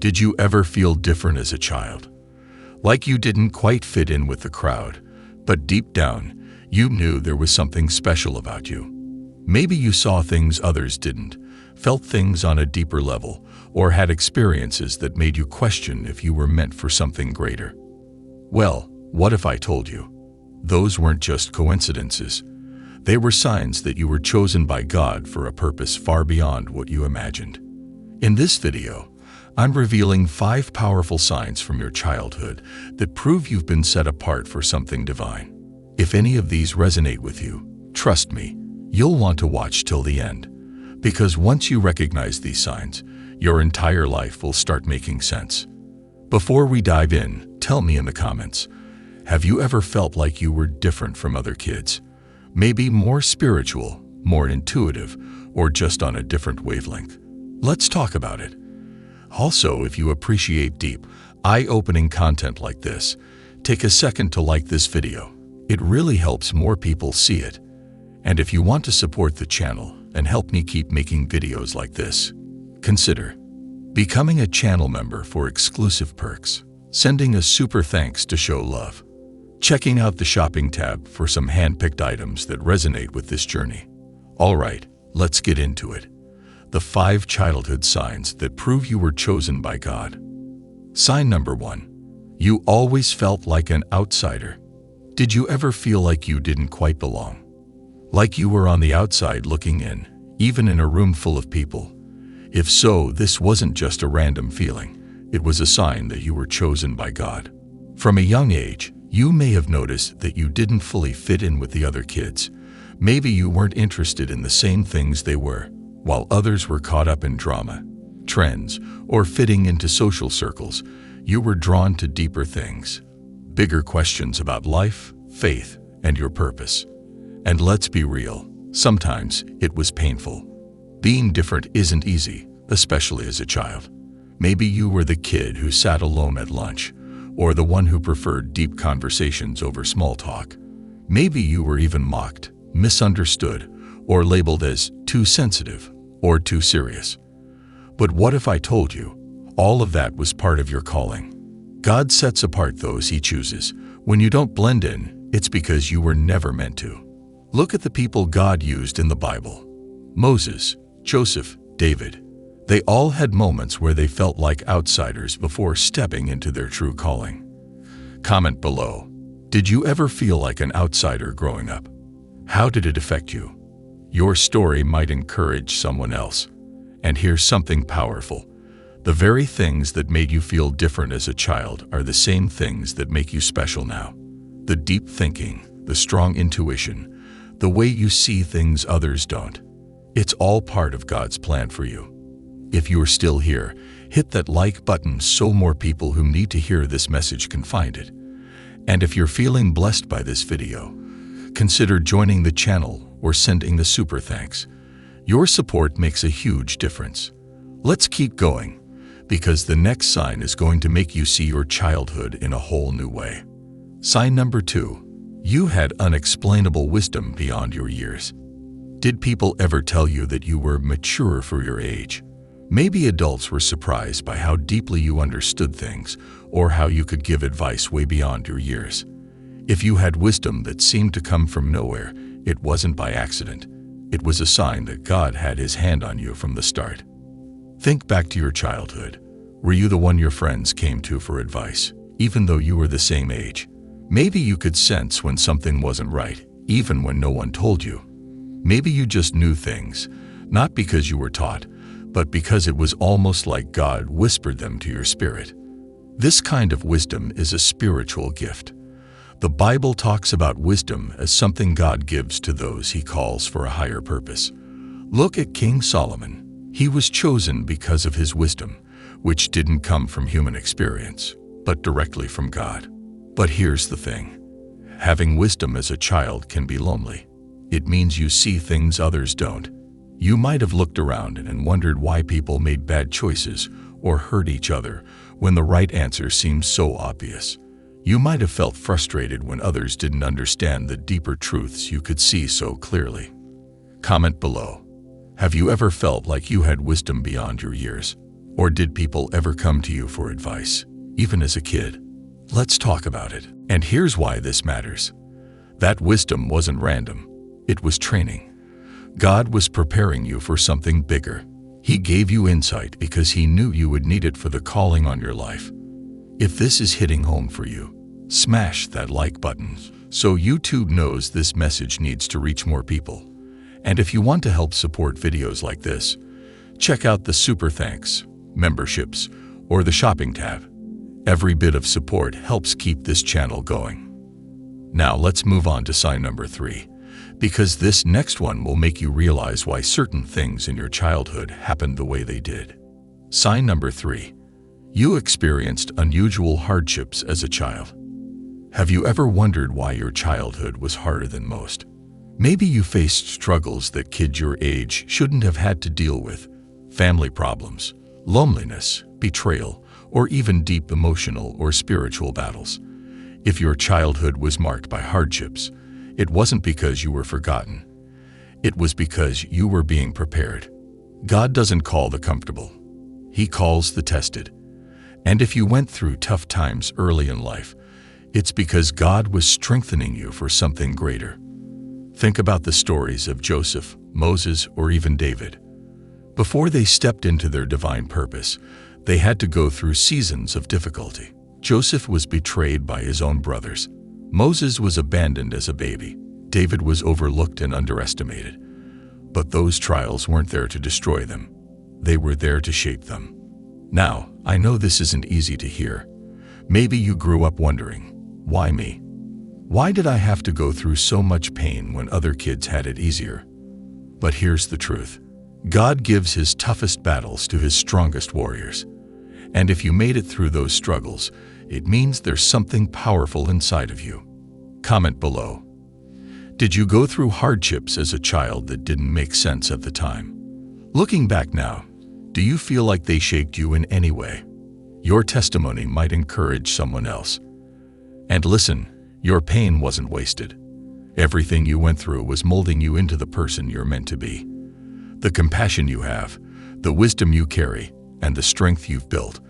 Did you ever feel different as a child? Like you didn't quite fit in with the crowd, but deep down, you knew there was something special about you. Maybe you saw things others didn't, felt things on a deeper level, or had experiences that made you question if you were meant for something greater. Well, what if I told you? Those weren't just coincidences. They were signs that you were chosen by God for a purpose far beyond what you imagined. In this video, I'm revealing 5 powerful signs from your childhood that prove you've been set apart for something divine. If any of these resonate with you, trust me, you'll want to watch till the end. Because once you recognize these signs, your entire life will start making sense. Before we dive in, tell me in the comments, have you ever felt like you were different from other kids? Maybe more spiritual, more intuitive, or just on a different wavelength? Let's talk about it. Also, if you appreciate deep, eye-opening content like this, take a second to like this video. It really helps more people see it. And if you want to support the channel and help me keep making videos like this, consider becoming a channel member for exclusive perks, sending a super thanks to show love, checking out the shopping tab for some hand-picked items that resonate with this journey. All right, let's get into it. The 5 childhood signs that prove you were chosen by God. Sign number 1. You always felt like an outsider. Did you ever feel like you didn't quite belong? Like you were on the outside looking in, even in a room full of people? If so, this wasn't just a random feeling. It was a sign that you were chosen by God. From a young age, you may have noticed that you didn't fully fit in with the other kids. Maybe you weren't interested in the same things they were, while others were caught up in drama, trends, or fitting into social circles. You were drawn to deeper things, bigger questions about life, faith, and your purpose. And let's be real, sometimes it was painful. Being different isn't easy, especially as a child. Maybe you were the kid who sat alone at lunch, or the one who preferred deep conversations over small talk. Maybe you were even mocked, misunderstood, or labeled as too sensitive or too serious. But what if I told you, all of that was part of your calling? God sets apart those He chooses. When you don't blend in, it's because you were never meant to. Look at the people God used in the Bible. Moses, Joseph, David. They all had moments where they felt like outsiders before stepping into their true calling. Comment below. Did you ever feel like an outsider growing up? How did it affect you? Your story might encourage someone else. And here's something powerful. The very things that made you feel different as a child are the same things that make you special now. The deep thinking, the strong intuition, the way you see things others don't. It's all part of God's plan for you. If you're still here, hit that like button so more people who need to hear this message can find it. And if you're feeling blessed by this video, consider joining the channel or sending the super thanks. Your support makes a huge difference. Let's keep going, because the next sign is going to make you see your childhood in a whole new way. Sign number 2. You had unexplainable wisdom beyond your years. Did people ever tell you that you were mature for your age? Maybe adults were surprised by how deeply you understood things, or how you could give advice way beyond your years. If you had wisdom that seemed to come from nowhere, it wasn't by accident. It was a sign that God had His hand on you from the start. Think back to your childhood. Were you the one your friends came to for advice, even though you were the same age? Maybe you could sense when something wasn't right, even when no one told you. Maybe you just knew things, not because you were taught, but because it was almost like God whispered them to your spirit. This kind of wisdom is a spiritual gift. The Bible talks about wisdom as something God gives to those He calls for a higher purpose. Look at King Solomon. He was chosen because of his wisdom, which didn't come from human experience, but directly from God. But here's the thing. Having wisdom as a child can be lonely. It means you see things others don't. You might have looked around and wondered why people made bad choices or hurt each other when the right answer seemed so obvious. You might have felt frustrated when others didn't understand the deeper truths you could see so clearly. Comment below. Have you ever felt like you had wisdom beyond your years? Or did people ever come to you for advice, even as a kid? Let's talk about it. And here's why this matters. That wisdom wasn't random. It was training. God was preparing you for something bigger. He gave you insight because He knew you would need it for the calling on your life. If this is hitting home for you, smash that like button so YouTube knows this message needs to reach more people. And if you want to help support videos like this, check out the Super Thanks, memberships, or the shopping tab. Every bit of support helps keep this channel going. Now let's move on to sign number 3, because this next one will make you realize why certain things in your childhood happened the way they did. Sign number 3. You experienced unusual hardships as a child. Have you ever wondered why your childhood was harder than most? Maybe you faced struggles that kids your age shouldn't have had to deal with. Family problems, loneliness, betrayal, or even deep emotional or spiritual battles. If your childhood was marked by hardships, it wasn't because you were forgotten. It was because you were being prepared. God doesn't call the comfortable. He calls the tested. And if you went through tough times early in life, it's because God was strengthening you for something greater. Think about the stories of Joseph, Moses, or even David. Before they stepped into their divine purpose, they had to go through seasons of difficulty. Joseph was betrayed by his own brothers. Moses was abandoned as a baby. David was overlooked and underestimated. But those trials weren't there to destroy them. They were there to shape them. Now, I know this isn't easy to hear. Maybe you grew up wondering, why me? Why did I have to go through so much pain when other kids had it easier? But here's the truth. God gives His toughest battles to His strongest warriors. And if you made it through those struggles, it means there's something powerful inside of you. Comment below. Did you go through hardships as a child that didn't make sense at the time? Looking back now, do you feel like they shaped you in any way? Your testimony might encourage someone else. And listen, your pain wasn't wasted. Everything you went through was molding you into the person you're meant to be. The compassion you have, the wisdom you carry, and the strength you've built,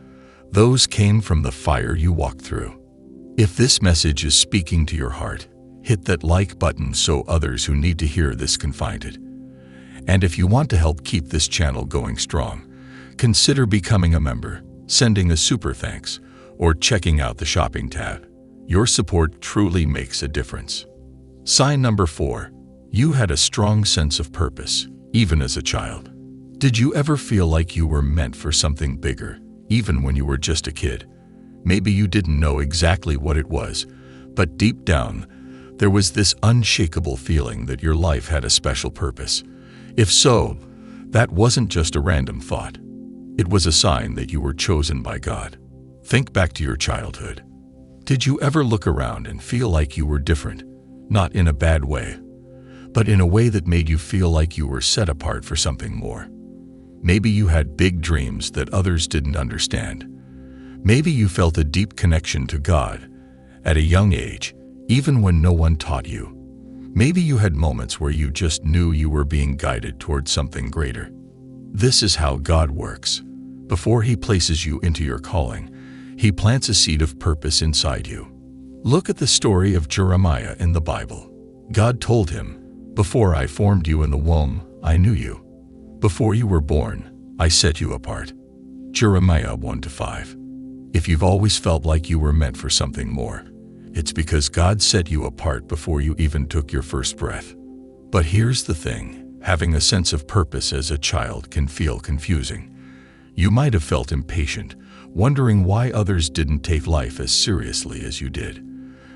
those came from the fire you walked through. If this message is speaking to your heart, hit that like button so others who need to hear this can find it. And if you want to help keep this channel going strong, consider becoming a member, sending a super thanks, or checking out the shopping tab. Your support truly makes a difference. Sign number 4. You had a strong sense of purpose, even as a child. Did you ever feel like you were meant for something bigger, even when you were just a kid? Maybe you didn't know exactly what it was, but deep down, there was this unshakable feeling that your life had a special purpose. If so, that wasn't just a random thought. It was a sign that you were chosen by God. Think back to your childhood. Did you ever look around and feel like you were different? Not in a bad way, but in a way that made you feel like you were set apart for something more. Maybe you had big dreams that others didn't understand. Maybe you felt a deep connection to God at a young age, even when no one taught you. Maybe you had moments where you just knew you were being guided towards something greater. This is how God works. Before He places you into your calling, He plants a seed of purpose inside you. Look at the story of Jeremiah in the Bible. God told him, "Before I formed you in the womb, I knew you. Before you were born, I set you apart." Jeremiah 1-5. If you've always felt like you were meant for something more, it's because God set you apart before you even took your first breath. But here's the thing, having a sense of purpose as a child can feel confusing. You might have felt impatient, wondering why others didn't take life as seriously as you did.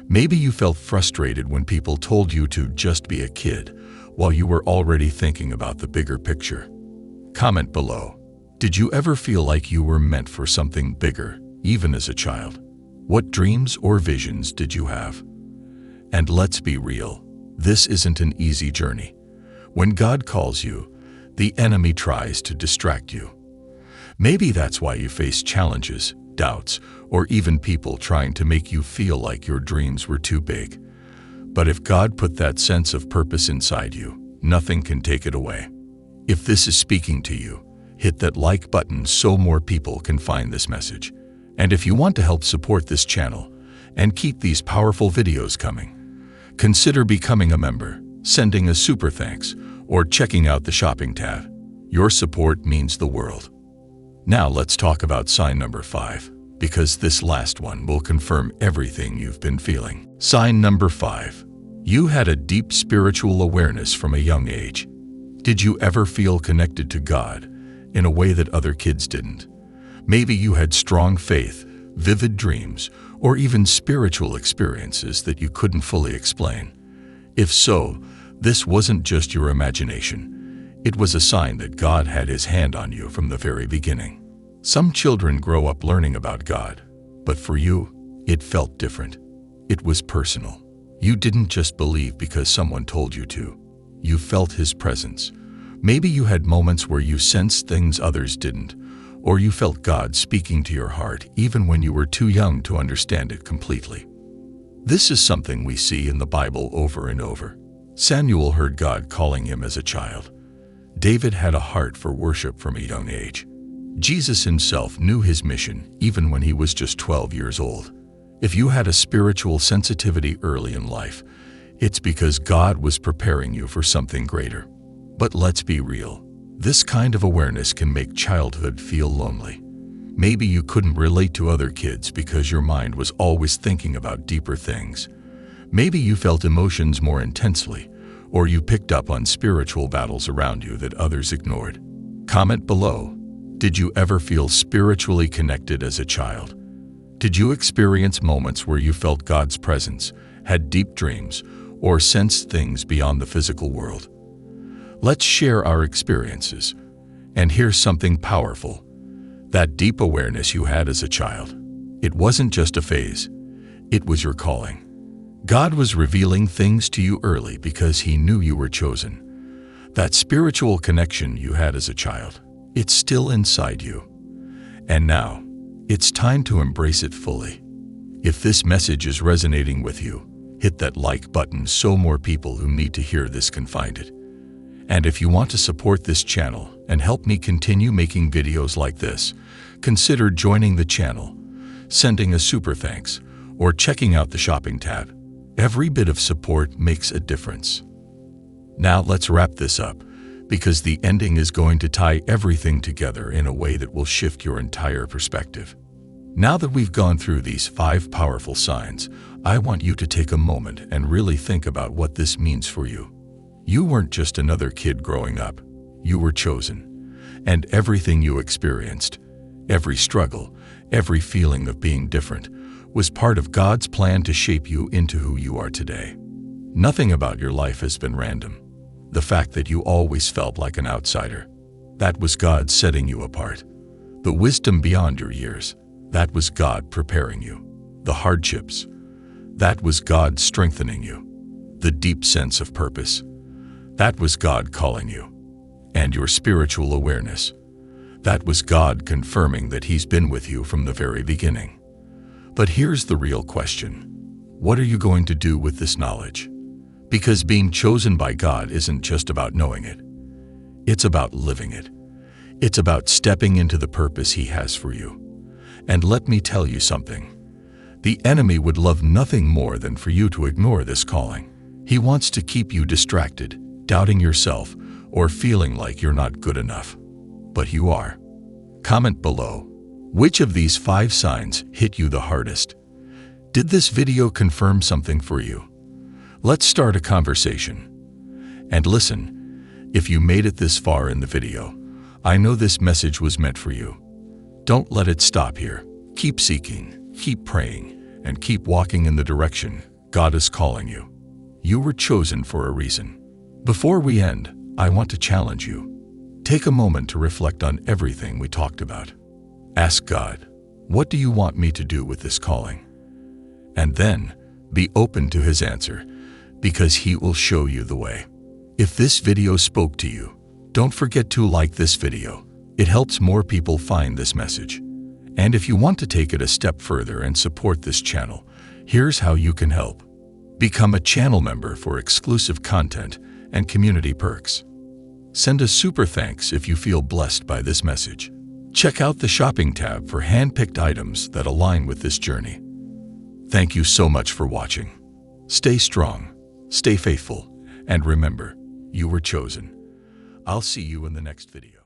Maybe you felt frustrated when people told you to just be a kid, while you were already thinking about the bigger picture. Comment below. Did you ever feel like you were meant for something bigger, even as a child? What dreams or visions did you have? And let's be real, this isn't an easy journey. When God calls you, the enemy tries to distract you. Maybe that's why you face challenges, doubts, or even people trying to make you feel like your dreams were too big. But if God put that sense of purpose inside you, nothing can take it away. If this is speaking to you, hit that like button so more people can find this message. And if you want to help support this channel and keep these powerful videos coming, consider becoming a member, sending a super thanks, or checking out the shopping tab. Your support means the world. Now let's talk about sign number 5, because this last one will confirm everything you've been feeling. Sign number 5. You had a deep spiritual awareness from a young age. Did you ever feel connected to God in a way that other kids didn't? Maybe you had strong faith, vivid dreams, or even spiritual experiences that you couldn't fully explain. If so, this wasn't just your imagination. It was a sign that God had His hand on you from the very beginning. Some children grow up learning about God, but for you, it felt different. It was personal. You didn't just believe because someone told you to. You felt His presence. Maybe you had moments where you sensed things others didn't, or you felt God speaking to your heart even when you were too young to understand it completely. This is something we see in the Bible over and over. Samuel heard God calling him as a child. David had a heart for worship from a young age. Jesus himself knew his mission even when he was just 12 years old. If you had a spiritual sensitivity early in life, it's because God was preparing you for something greater. But let's be real. This kind of awareness can make childhood feel lonely. Maybe you couldn't relate to other kids because your mind was always thinking about deeper things. Maybe you felt emotions more intensely, or you picked up on spiritual battles around you that others ignored. Comment below. Did you ever feel spiritually connected as a child? Did you experience moments where you felt God's presence, had deep dreams, or sensed things beyond the physical world? Let's share our experiences. And here's something powerful. That deep awareness you had as a child, it wasn't just a phase. It was your calling. God was revealing things to you early because He knew you were chosen. That spiritual connection you had as a child, it's still inside you. And now, it's time to embrace it fully. If this message is resonating with you, hit that like button so more people who need to hear this can find it. And if you want to support this channel and help me continue making videos like this, consider joining the channel, sending a super thanks, or checking out the shopping tab. Every bit of support makes a difference. Now let's wrap this up, because the ending is going to tie everything together in a way that will shift your entire perspective. Now that we've gone through these 5 powerful signs, I want you to take a moment and really think about what this means for you. You weren't just another kid growing up. You were chosen. And everything you experienced, every struggle, every feeling of being different, was part of God's plan to shape you into who you are today. Nothing about your life has been random. The fact that you always felt like an outsider, that was God setting you apart. The wisdom beyond your years, that was God preparing you. The hardships, that was God strengthening you. The deep sense of purpose, that was God calling you. And your spiritual awareness, that was God confirming that He's been with you from the very beginning. But here's the real question. What are you going to do with this knowledge? Because being chosen by God isn't just about knowing it. It's about living it. It's about stepping into the purpose He has for you. And let me tell you something. The enemy would love nothing more than for you to ignore this calling. He wants to keep you distracted, doubting yourself, or feeling like you're not good enough. But you are. Comment below. Which of these 5 signs hit you the hardest? Did this video confirm something for you? Let's start a conversation. And listen, if you made it this far in the video, I know this message was meant for you. Don't let it stop here. Keep seeking, keep praying, and keep walking in the direction God is calling you. You were chosen for a reason. Before we end, I want to challenge you. Take a moment to reflect on everything we talked about. Ask God, what do you want me to do with this calling? And then, be open to His answer, because He will show you the way. If this video spoke to you, don't forget to like this video. It helps more people find this message. And if you want to take it a step further and support this channel, here's how you can help. Become a channel member for exclusive content and community perks. Send a super thanks if you feel blessed by this message. Check out the shopping tab for hand-picked items that align with this journey. Thank you so much for watching. Stay strong, stay faithful, and remember, you were chosen. I'll see you in the next video.